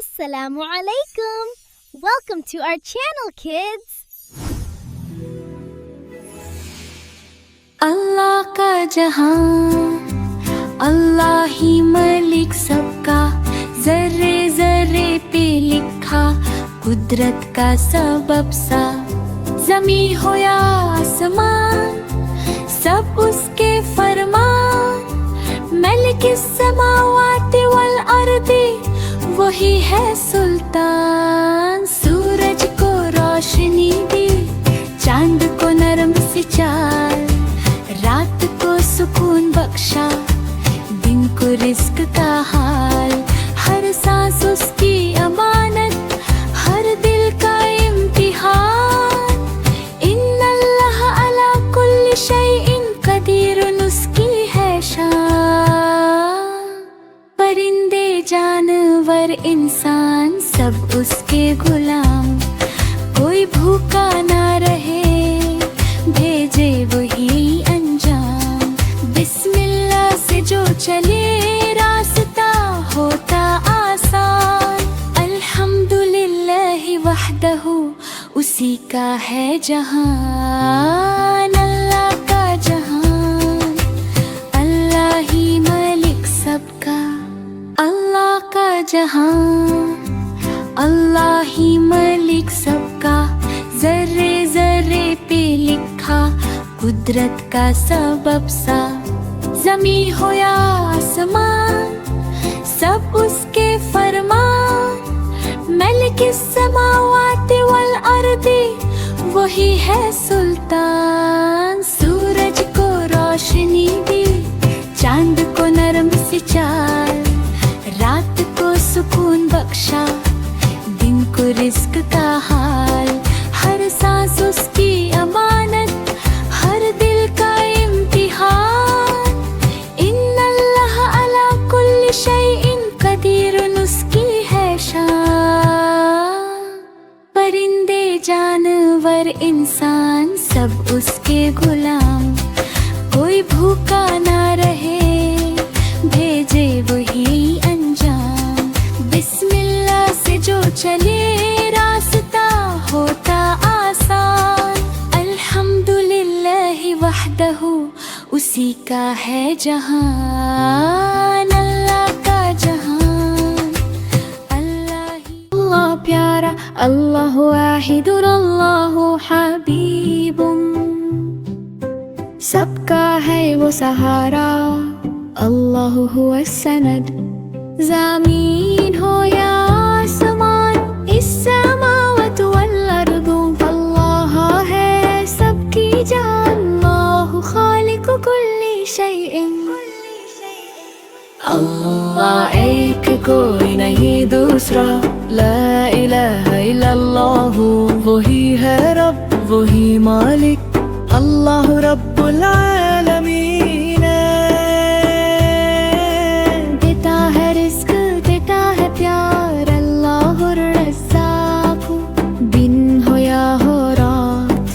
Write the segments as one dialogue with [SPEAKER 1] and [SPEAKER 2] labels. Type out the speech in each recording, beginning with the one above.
[SPEAKER 1] Assalamu alaikum. Welcome to our channel, kids.
[SPEAKER 2] अल्लाह का जहां, अल्लाह ही मलिक सबका, जर्रे जर्रे पे लिखा कुदरत का सबब सा। ज़मी हो या आसमान, सब उसके फरमान। मलिकिस समावाति वल अर्दी, वही है सुल्तान। सूरज को रोशनी दी, चांद को नरम सी चाल, रात को सुकून बख्शा, दिन को रिस्क का हाल। हर सांस उसकी अमानत, हर दिल का इम्तिहान। इन्नल्लाह अला कुल्ली शैइन कदीरुन, उसकी है शान। परिंदे जानवर इंसान सब उसके गुलाम, कोई भूखा ना रहे, भेजे वही अंजाम। बिस्मिल्लाह से जो चले, रास्ता होता आसान। अल्हम्दुलिल्लाहि वहदहू, उसी का है जहान। अल्लाह का जहान, अल्लाह ही मलिक सबका। अल्लाह का जहान, अल्लाह ही मलिक सबका, जर्रे जर्रे पे लिखा कुदरत का सबब सा। ज़मी हो या आसमान, सब उसके फरमान। मलिकिस समावाति वल अर्दी, वही है सुल्तान। सूरज को रोशनी दी, चांद को नरम सी चाल, रात को सुकून बख्शा, दिन को रिस्क का हाल। हर सांस उसकी अमानत, हर दिल का इम्तिहान। इन्नल्लाह अला कुल्ली शैइन कदीरुन, उसकी है शान। परिंदे जानवर इंसान सब उसके गुलाम, कोई भूखा ना रहे, भेजे वही अंजाम। बिस्मिल्लाह से जो चले, रास्ता होता आसान। अल्हम्दुलिल्लाहि वहदहू, उसी का है जहान। अल्लाह का जहान, अल्लाह ही। अल्लाह प्यारा, अल्लाह वाहिदुन, अल्लाह हबीबुन, सबका है वो सहारा। अल्लाह हुवा सनद, ज़मीन हो या आसमान, इस समावत वल अर्दु, अल्लाह है सबकी जान। अल्लाह खालिक कुल्ली शैइन, अल्लाह एक कोई नहीं दूसरा। ला इलाहा इल्लल्लाह, वही है रब, वही मालिक। अल्लाह रब्बुल आलमीन, देता है रिस्क, देता है प्यार। अल्लाह रज़्ज़ाक़, दिन हो या हो रात,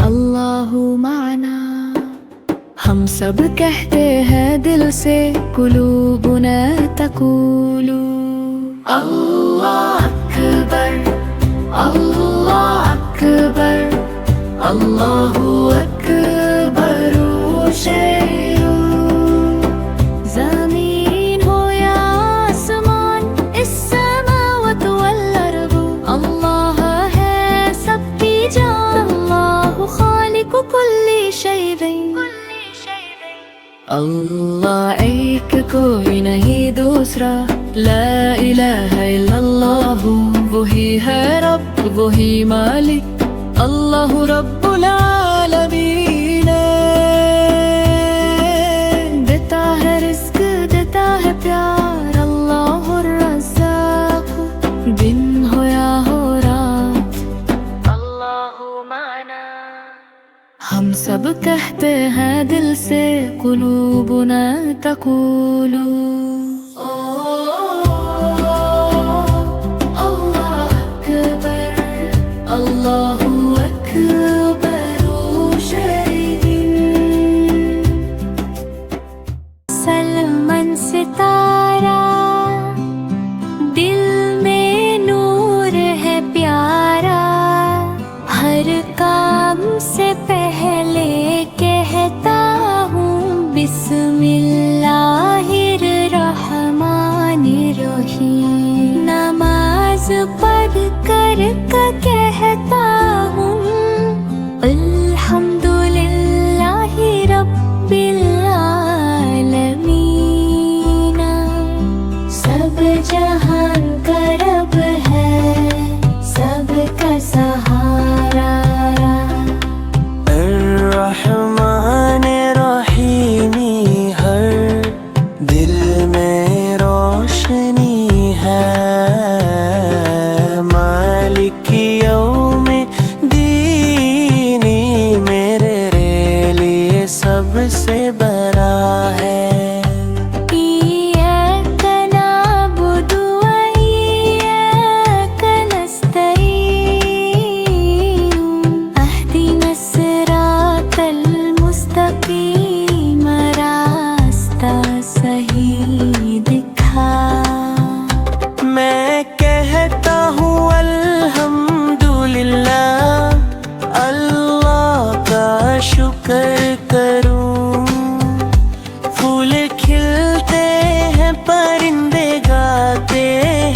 [SPEAKER 2] अल्लाह माना। हम सब कहते हैं दिल से, कुलूबुना तक़ूलु अल्लाह अकबर, अल्लाह अकबर, अल्लाहु अकबर शैउ। ज़मीन हो या आसमान, इस समावत वल अर्दु, अल्लाह है सबकी जान। अल्लाहु खालिकु कुल्ली शैइन, अल्लाह एक कोई नहीं दूसरा। ला इलाहा इल्लल्लाह, वही है रब, वही मालिक। अल्लाह रब्बुल आलमीन, देता है रिस्क, देता है प्यार। अल्लाह रज़्ज़ाक़, दिन हो या हो रात, अल्लाह माना। हम सब कहते हैं दिल से, कुलूबुना तक़ूलु अल्लाह अकबर, अल्लाहु अकबर शैइन। सलमान सितारा, दिल में पढ़ कर कहता हूँ अल्हम्दुलिल्लाहि रब्बिल आलमीन। सब जहान का रब है, सबका सहारा।
[SPEAKER 3] अर्रहमान रहीमी, हर दिल में रोशनी है। मालिक यौमे दीनी, मेरे लिए सबसे बड़ा है।
[SPEAKER 2] इय्याका नअबुदु व इय्याका नस्तईन। अहदिना सिरातल मुस्तकीम, रास्ता सही दिखा।
[SPEAKER 3] मैं कहता हूँ अल्हम्दुलिल्लाह, अल्लाह का शुक्र करूँ। फूल खिलते हैं, परिंदे गाते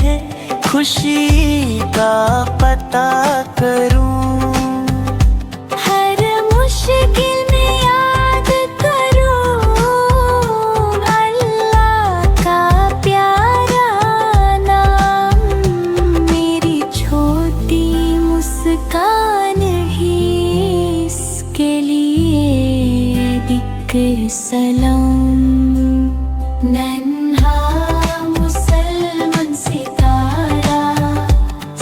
[SPEAKER 3] हैं, खुशी का पता करूँ।
[SPEAKER 2] हर मुश्किल में याद करूं अल्लाह का प्यारा नाम। मेरी छोटी मुस्कान ही इसके लिए एक सलाम। नन्हा मुसलमान सितारा,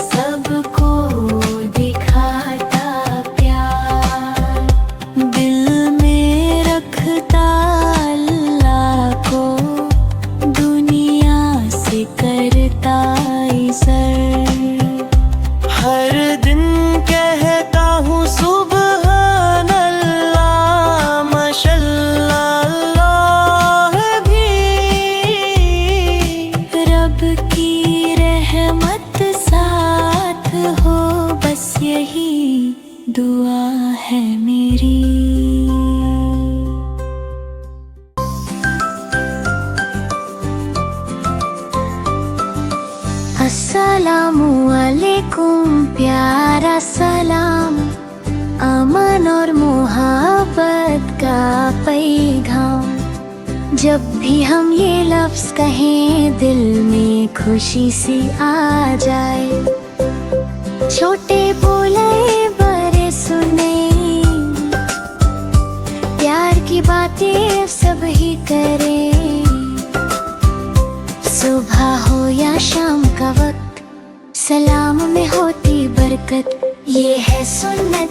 [SPEAKER 2] सबको दिखाता प्यार। दिल में रखता अल्लाह को, दुनिया से करता इज़्ज़त।
[SPEAKER 3] हर दिन कहता हूँ सुबहान अल्लाह, माशल्लाह अल्लाह भी।
[SPEAKER 2] रब की रहमत साथ हो, बस यही दुआ है मेरी। अस्सलामु अलैकुम, प्यारा सलाम। अमन और मोहब्बत का पैगाम। जब भी हम ये लफ्ज़ कहें, दिल में खुशी सी आ जाए। छोटे बोले बड़े सुने, प्यार की बातें सब ही करें। सुबह हो या शाम का वक्त, सलाम में होती बरकत। ये है सुन्नत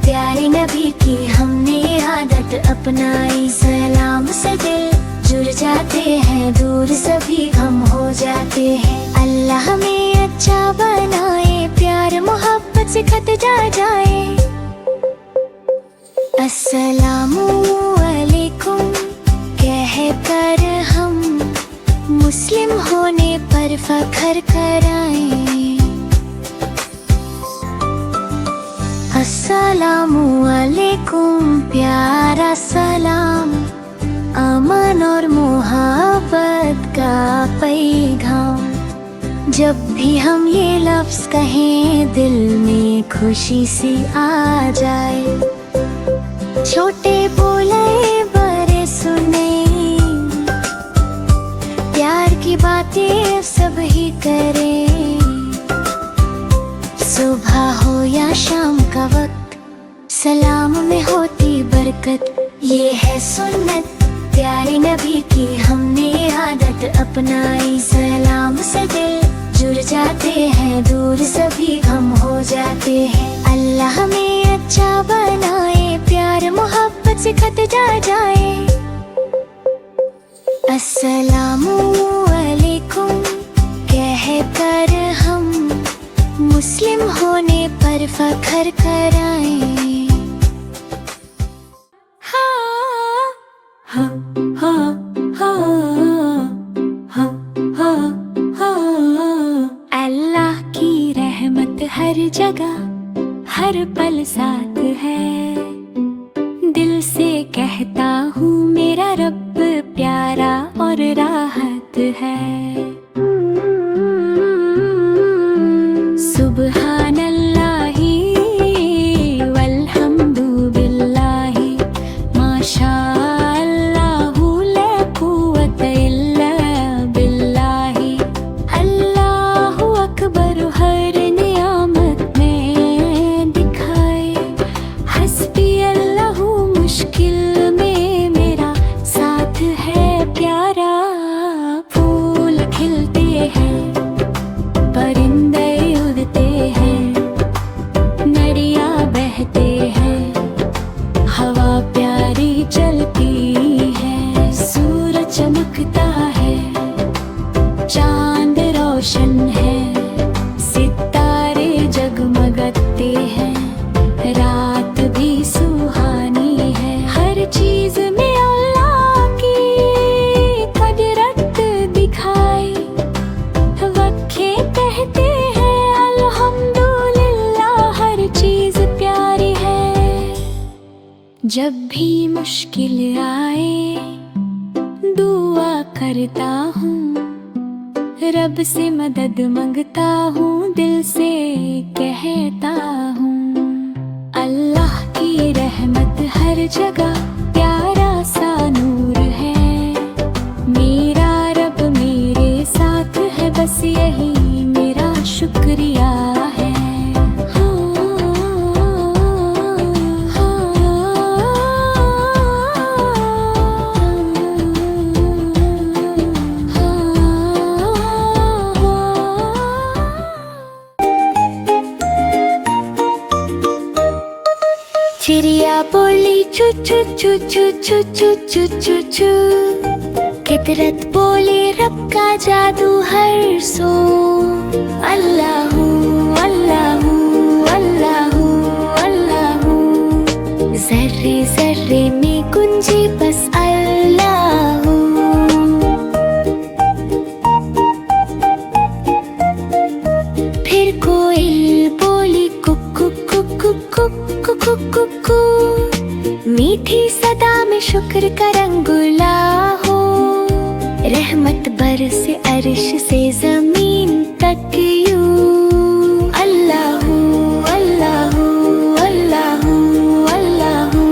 [SPEAKER 2] प्यारे नबी की, हमने आदत अपनाई। सलाम से दिल जुड़ जाते हैं, दूर सभी गम हो जाते हैं। अल्लाह हमें अच्छा बनाए, प्यार मोहब्बत से खत जाए। अस्सलामु अलैकुम कह कर हम मुस्लिम होने पर फख्र कराएं। अस्सलामु अलैकुम, प्यारा सलाम। अमन और मोहब्बत का पैगाम। जब भी हम ये लफ्ज़ कहें, दिल में खुशी सी आ जाए। छोटे बोले बड़े सुने, प्यार की बातें सब ही करें। सुबह हो या शाम का वक्त, सलाम में होती बरकत। ये है सुन्नत प्यारे नबी की, हमने आदत अपनाई। सलाम से दिल जुड़ जाते हैं, दूर सभी गम हो जाते हैं। अल्लाह हमें अच्छा बनाए, प्यार मोहब्बत से खत जाए। अस्सलामु अलैकुम कह कर हम मुस्लिम होने पर फख्र कराएं। अल्लाह की रहमत हर जगह हर पल साथ है। दिल से कहता हूँ मेरा रब प्यारा और राहत है। जब भी मुश्किल आए दुआ करता हूँ, रब से मदद मांगता हूँ, दिल से कहता हूँ। अल्लाह की रहमत हर जगह प्यारा सा नूर है, मेरा रब मेरे साथ है, बस यही मेरा शुक्रिया है। चिड़िया बोली चू चू चू चू चू चू चू चू चू, फितरत बोली रब का जादू हर सो। अल्लाहू अल्लाहू अल्लाहू अल्लाहू, जर्रे जर्रे में गुंजे बस अल्लाहू। फिर कोयल बोली कुकु कुकु कुकु कुकु कु, मीठी सदा में शुक्र का रंगुला हो, रहमत बरसे अर्श से जमीन तक यूं। अल्लाहू अल्लाहू अल्लाहू अल्लाहू,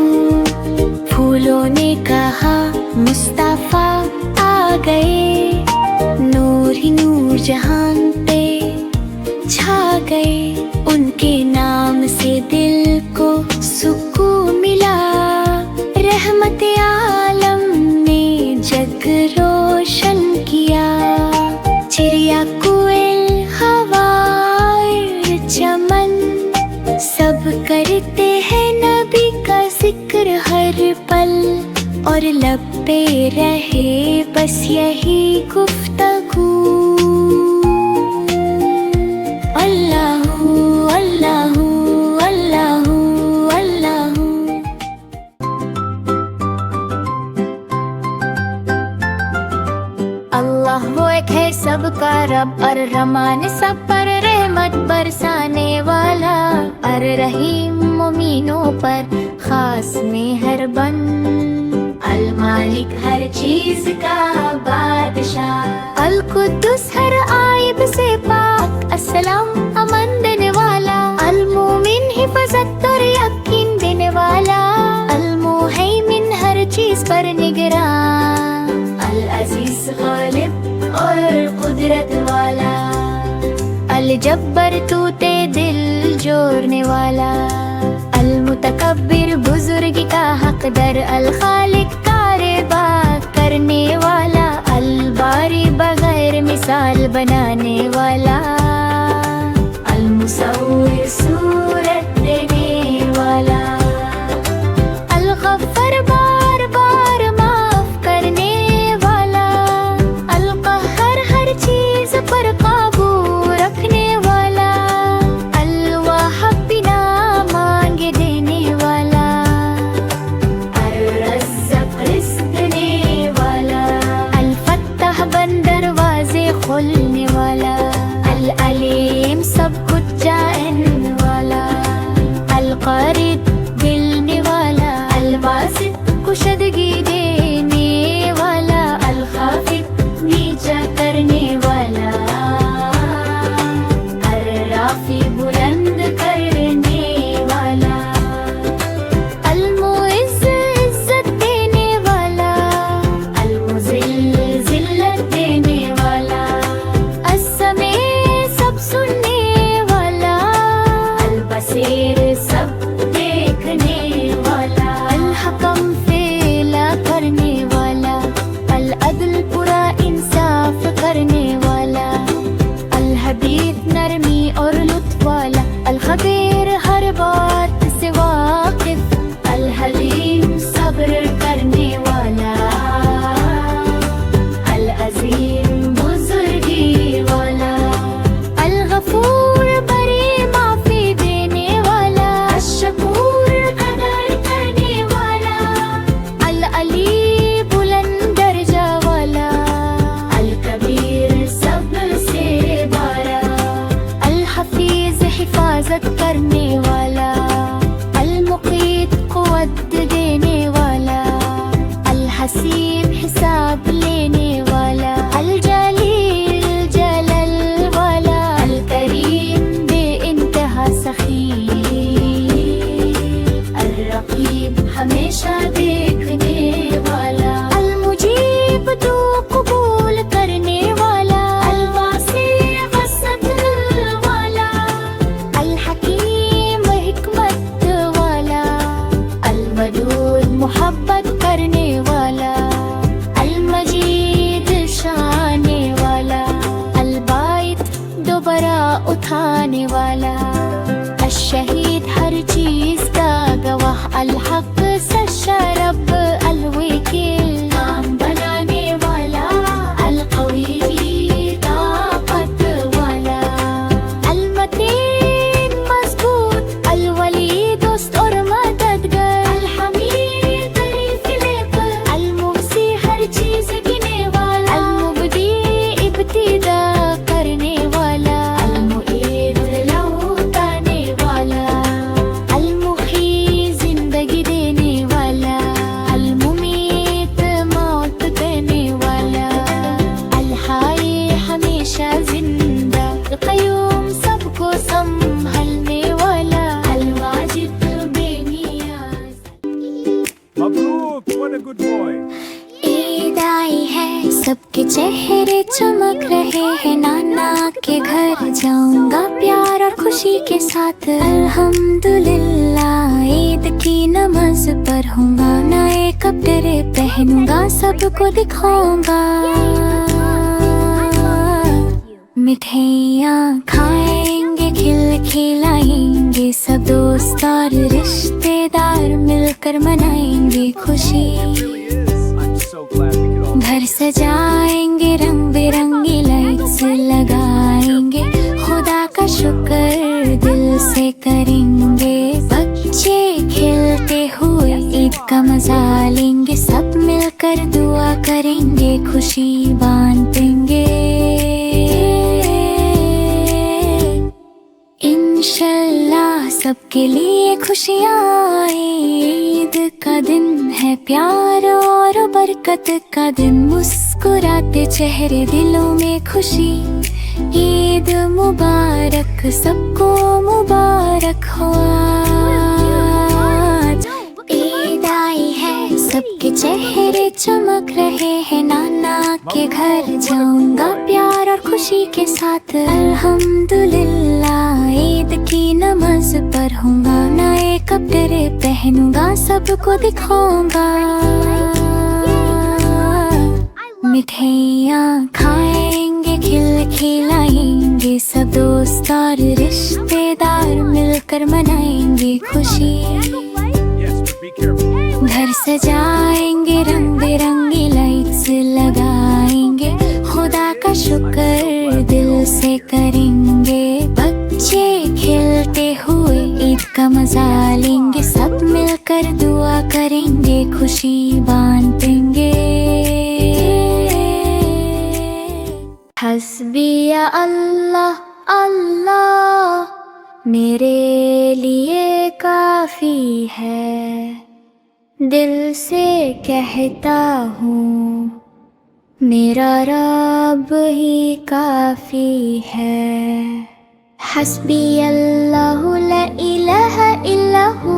[SPEAKER 2] फूलों ने कहा मुस्तफा आ गए, नूर ही नूर जहान पे छा गए, उनके नाम से दिल को सुकून मिला, रहमत आलम ने जग रोशन किया। चिड़िया कोयल हवा चमन सब करते हैं नबी का जिक्र हर पल, और लब पे रहे बस यही गुफ्तगू। अल्लाहू अल्लाहू अल्लाहू अल्लाहू। अल्लाह वो एक है सबका रब, और रहमान सब पर रहमत बरसाने वाला, और रहीम मोमिनों पर खास मेहरबान। अल मालिक हर चीज का बादशाह, अल कुद्दुस हर आयब से पाक, अस्सलाम अमन देने वाला, अल मोमिन हिफाजत और यकीन देने वाला, अल मुहैमिन हर चीज पर निगरान, अल अजीज गालिब और कुदरत वाला, अल जब्बर तूते दिल जोड़ने वाला, अल मुतकब्बिर बुजुर्ग का हकदर, अल खालिक कारेबा करने वाला, अल बारी बगैर मिसाल बनाने वाला, अल मुसव्विर सूरत देने वाला, अल गफ्फार बार बार माफ करने वाला, अल कहर हर चीज पर काबू रखने वाला, अल वाहब बिना मांगे देने वाला, अल रज़्ज़ाक़ रिज़्क़ देने वाला, अल फत्ताह बंद दरवाजे खोलने वाला, अल अलीम सब कुछ जानने वाला, अल क़रीब दिलने वाला, अल वासित कुशदगी देने वाला, अल खाफिद नीचा करने वाला, अल राफ़ी बुलंद करने वाला, अल मुइज़्ज़ इज़्ज़त देने वाला, अल मुज़िल्ल ज़िल्लत देने वाला, अस्समी सब सुनने वाला, अल बसीर सब देखने वाला, अल हकम फैला करने वाला, अल अदल पूरा इंसाफ करने वाला, अल हबीब नरमी और लुत्फ वाला, अल खबीर हर बात से वाकिफ, अल हलीम सब्र करने वाला, अल अजीम बुजुर्गी वाला, अल गफूर बड़ी माफी देने वाला, अश-शकूर कदर करने वाला, अल अली बुलंद दर्जा वाला, अल कबीर सबसे बारा, अल उठाने वाला, अशहीद हर चीज का गवाह, अल-हक सच्चा रब, अल-वकील काम बनाने वाला, अल-कवी ताकत वाला, अल-मतीन मजबूत, अल-वली दोस्त और मददगार, अल-हमीद तारीफ लेकर, अल-मुहसी हर चीज गिने वाला, अल-मुबदी इब्तिदा करने वाला, अल-मुईद लौटाने वाला, अल-मुही जिंदगी देने वाला, अल-मुमीत मौत देने वाला, अल-हाई हमेशा जिंदा, क़य्यूम सबको संभलने वाला, अल-वाजिद बेनियाज़।
[SPEAKER 4] Mabruk, what a good boy.
[SPEAKER 2] Eid आई है, सबके चेहरे चमक रहे हैं, नाना के घर जाऊंगा प्यार और खुशी के साथ, अल्हम्दुलिल्लाह ईद की नमाज पढ़ूंगा, नए कपड़े पहनूंगा, सबको दिखाऊंगा, मिठाइयाँ खाएंगे, खिलाएंगे, सब दोस्त और रिश्तेदार मिलकर मनाएंगे खुशी,
[SPEAKER 4] I'm so glad we could all.
[SPEAKER 2] घर सजाएंगे, रंग बिरंगी लाइट्स लगाएंगे, खुदा का शुक्र दिल से करेंगे, बच्चे खेलते हुए ईद का मजा लेंगे, सब मिलकर दुआ करेंगे, खुशी बांटेंगे, इंशाल्लाह सबके लिए खुशियाँ आए, ईद का दिन है प्यार और बरकत का दिन, मुस्कुराते चेहरे दिलों में खुशी, ईद मुबारक सबको मुबारक हो आज। ईद आई है, सबके चेहरे चमक रहे हैं, नाना के घर जाऊंगा प्यार और खुशी के साथ, अल्हम्दुलिल्लाह ईद की नमाज पढ़ूंगा, नए कपड़े पहनूंगा, सबको दिखाऊंगा, मिठाइयाँ खाएंगे, खिलाएंगे, सब दोस्त और रिश्तेदार मिलकर मनाएंगे खुशी,
[SPEAKER 4] Yes, but be careful.
[SPEAKER 2] घर सजाएंगे, रंग बिरंगी लाइट्स लगाएंगे, खुदा का शुक्र दिल से करेंगे, बच्चे खेलते हुए ईद का मजा लेंगे, सब मिलकर दुआ करेंगे, खुशी बांटेंगे। हस्बी या अल्लाह अल्लाह मेरे लिए काफी है, दिल से कहता हूँ मेरा रब ही काफी है। हस्बी अल्लाहु ला इलाहा इल्लहु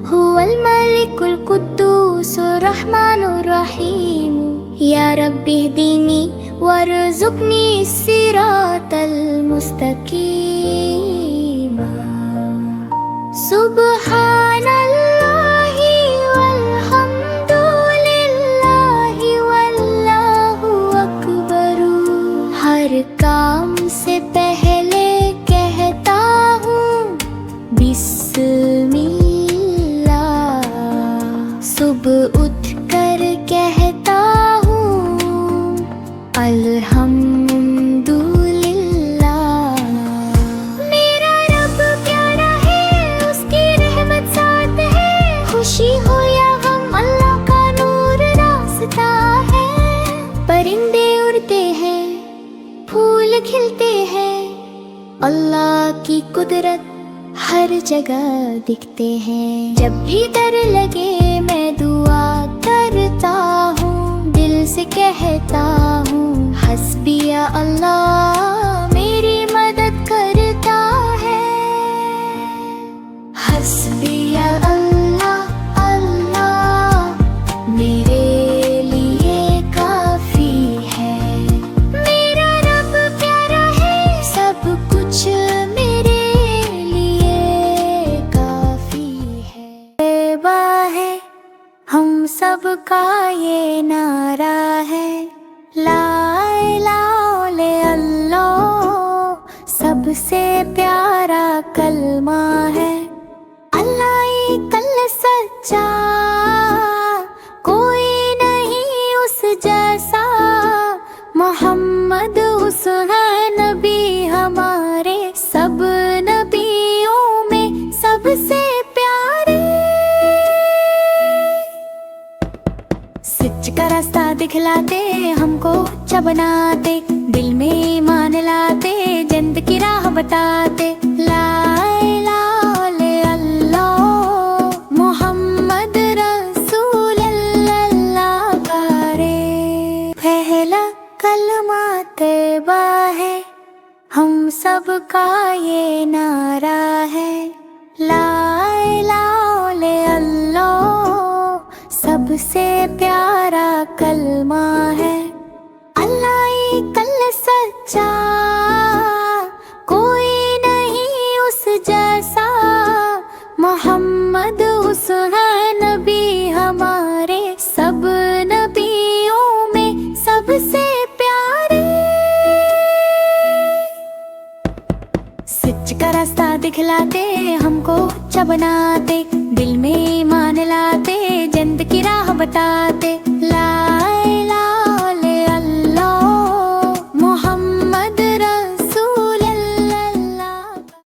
[SPEAKER 2] हुवल मलिकुल कुद्दूसुर रहमानुर रहीम। या रब्बी दीनी वरज़ुक़नी सिरातल मुस्तकीम। सुब्हानल्लाहि वल्हम्दुलिल्लाहि वल्लाहु अकबर। हर काम से पहले कहता हूँ बिस्मिल्लाह। सुबह उठ कर कहता हूँ अल्हम्दुलिल्लाह। मेरा रब प्यारा है, उसकी रहमत साथ है। खुशी हो या गम अल्लाह का नूर रास्ता है। परिंदे उड़ते हैं, फूल खिलते हैं, अल्लाह की कुदरत हर जगह दिखते हैं। जब भी डर लगे मैं दुआ करता हूँ, दिल से कहता हूँ हस्बी या अल्लाह मेरी मदद करता है। हस्बी या अल्लाह अल्लाह मेरे लिए काफी है। मेरा रब प्यारा है, सब कुछ मेरे लिए काफी है। है हम सबका ये नारा है, ला इलाहा इल्लल्लाह सबसे प्यारा कलमा है। अल्लाह एक अल्लाह सच्चा, कोई नहीं उस जैसा। मोहम्मद उस है नबी हमारे, सब नबियों में सबसे प्यारे। सच का रास्ता दिखलाते, हमको अच्छा बनाते, दिल में ईमान लाते, जन्नत की राह बताते। ला इलाहा इल्लल्लाह मोहम्मद रसूल अल्लाह करे। पहला कलमा तैबा है, हम सब का ये नारा है। ला इलाहा इल्लल्लाह सबसे प्यारा कलमा है। अल्लाह एक अल्लाह सच्चा, कोई नहीं उस जैसा। मोहम्मद उस है नबी हमारे, सब नबियों में सबसे प्यारे। सच का रास्ता दिखलाते, हमको अच्छा बनाते, दिल में ईमान लाते, जन्नत की राह बताते। ला